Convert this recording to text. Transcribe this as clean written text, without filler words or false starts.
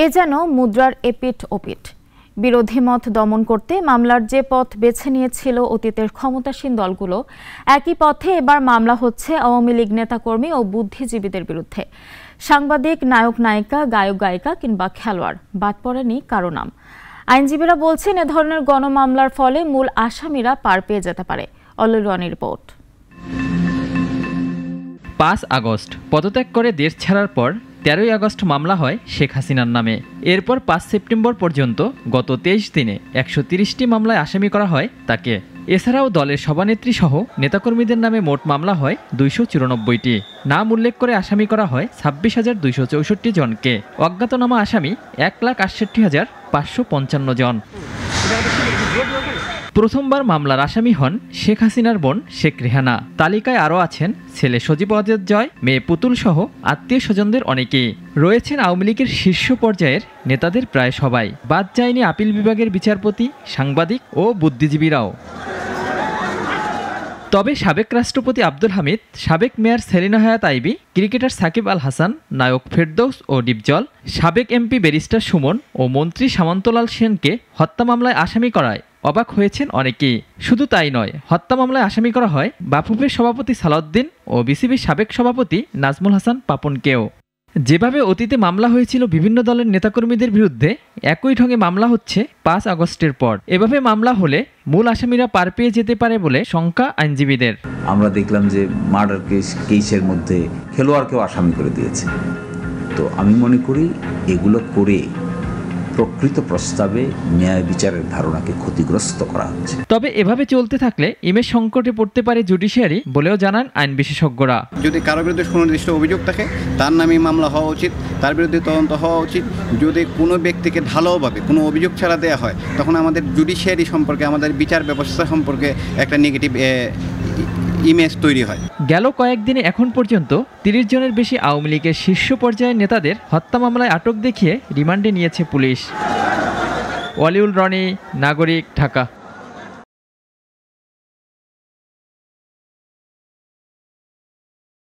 এ যেন মুদ্রার এপিঠ ওপিঠ। বিরোধী মত দমন করতে মামলার যে পথ বেছে নিয়েছিল অতীতের ক্ষমতাসীন দলগুলো, একই পথে এবার মামলা হচ্ছে আওয়ামী লীগ নেতাকর্মী ও বুদ্ধিজীবীদের বিরুদ্ধে। সাংবাদিক, নায়ক নায়িকা, গায়ক গায়িকা কিংবা খেলোয়াড়, বাদ পড়েনি কারো নাম। আইনজীবীরা বলছেন, এ ধরনের গণমামলার ফলে মূল আসামিরা পার পেয়ে যেতে পারে। অলুরওয়ানি রিপোর্ট। ৫ আগস্ট পদত্যাগ করে দেশ ছাড়ার পর ১৩ই আগস্ট মামলা হয় শেখ হাসিনার নামে। এরপর ৫ সেপ্টেম্বর পর্যন্ত গত ২৩ দিনে ১৩০টি মামলায় আসামি করা হয় তাকে। এছাড়াও দলের সভানেত্রী সহ নেতাকর্মীদের নামে মোট মামলা হয় ২৯৪টি। নাম উল্লেখ করে আসামি করা হয় ২৬,২৬৪ জনকে। অজ্ঞাতনামা আসামি ১,৬৮,৫৫৫ জন। প্রথমবার মামলার আসামি হন শেখ হাসিনার বোন শেখ রেহানা। তালিকায় আরও আছেন ছেলে সজীব ওয়াজেদ জয়, মেয়ে পুতুল সহ আত্মীয় স্বজনদের অনেকেই। রয়েছেন আওয়ামী লীগের শীর্ষ পর্যায়ের নেতাদের প্রায় সবাই। বাদ যায়নি আপিল বিভাগের বিচারপতি, সাংবাদিক ও বুদ্ধিজীবীরাও। তবে সাবেক রাষ্ট্রপতি আব্দুল হামিদ, সাবেক মেয়র সেলিনা হায়াত আইবি, ক্রিকেটার সাকিব আল হাসান, নায়ক ফেরদৌস ও ডিপজল, সাবেক এমপি ব্যারিস্টার সুমন ও মন্ত্রী সামন্তলাল সেনকে হত্যা মামলায় আসামি করায় অবাক হয়েছেন অনেকেই। শুধু তাই নয়, হত্যা মামলায় আসামি করা হয় বাফুফের সভাপতি সালাউদ্দিন ও বিসিবির সাবেক সভাপতি নাজমুল হাসান পাপনকেও। যেভাবে অতীতে মামলা হয়েছিল বিভিন্ন দলের নেতাকর্মীদের বিরুদ্ধে, একই ঢঙে মামলা হচ্ছে ৫ আগস্টের পর। এভাবে মামলা হলে মূল আসামিরা পার পেয়ে যেতে পারে বলে শঙ্কা আইনজীবীদের। আমরা দেখলাম যে মার্ডার কেসের মধ্যে খেলোয়াড়কেও আসামি করে দিয়েছে। তো আমি মনে করি এগুলো করে প্রকৃত প্রস্তাবে ন্যায় বিচারের ধারণাকে ক্ষতিগ্রস্ত করা হচ্ছে। তবে এভাবে চলতে থাকলে ইমেজ সংকটে পড়তে পারে জুডিশিয়ারি বলেও জানান আইন বিশেষজ্ঞরা। যদি কারো বিরুদ্ধে সুনির্দিষ্ট অভিযোগ থাকে, তার নামে মামলা হওয়া উচিত, তার বিরুদ্ধে তদন্ত হওয়া উচিত। যদি কোনো ব্যক্তিকে ঢালাওভাবে কোনো অভিযোগ ছাড়া দেওয়া হয়, তখন আমাদের জুডিশিয়ারি সম্পর্কে, আমাদের বিচার ব্যবস্থা সম্পর্কে একটা নেগেটিভ ইমেজ তৈরি হয়। গেল কয়েকদিনে এখন পর্যন্ত ৩০ জনের বেশি আওয়ামী লীগের শীর্ষ পর্যায়ের নেতাদের হত্যা মামলায় আটক দেখিয়ে রিমান্ডে নিয়েছে পুলিশ। ওয়ালিউল রনি, নাগরিক, ঢাকা।